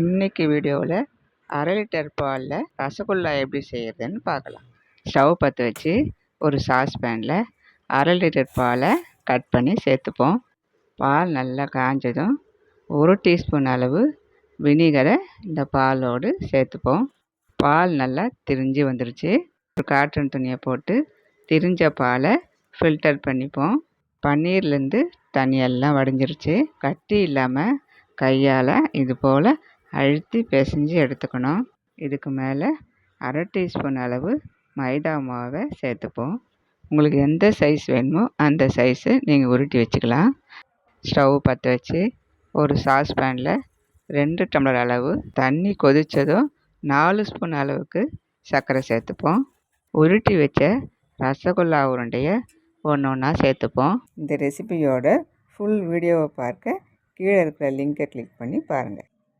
இன்றைக்கி வீடியோவில் அரை லிட்டர் பாலில் ரசகுல்லா எப்படி செய்கிறதுன்னு பார்க்கலாம். ஸ்டவ் பற்ற வச்சு ஒரு சாஸ்பேனில் அரை லிட்டர் பாலை கட் பண்ணி சேர்த்துப்போம். பால் நல்லா காஞ்சதும் 1 டீஸ்பூன் அளவு வினிகரை இந்த பாலோடு சேர்த்துப்போம். பால் நல்லா திரிஞ்சு வந்துருச்சு. ஒரு காட்டன் துணியை போட்டு திரிஞ்ச பாலை ஃபில்டர் பண்ணிப்போம். பன்னீர்லேருந்து தண்ணியெல்லாம் வடிஞ்சிருச்சு. கட்டி இல்லாமல் கையால் இது போல் அழுத்தி பிசைஞ்சு எடுத்துக்கணும். இதுக்கு மேலே அரை டீஸ்பூன் அளவு மைதா மாவை சேர்த்துப்போம். உங்களுக்கு எந்த சைஸ் வேணுமோ அந்த சைஸு நீங்கள் உருட்டி வச்சுக்கலாம். ஸ்டவ் பற்ற வச்சு ஒரு சாஸ்பேனில் 2 டம்ளர் அளவு தண்ணி கொதித்ததும் 4 ஸ்பூன் அளவுக்கு சர்க்கரை சேர்த்துப்போம். உருட்டி வச்ச ரசகுல்லா உருண்டையை ஒன்று ஒன்றா சேர்த்துப்போம். இந்த ரெசிபியோட ஃபுல் வீடியோவை பார்க்க கீழே இருக்கிற லிங்கை கிளிக் பண்ணி பாருங்கள்.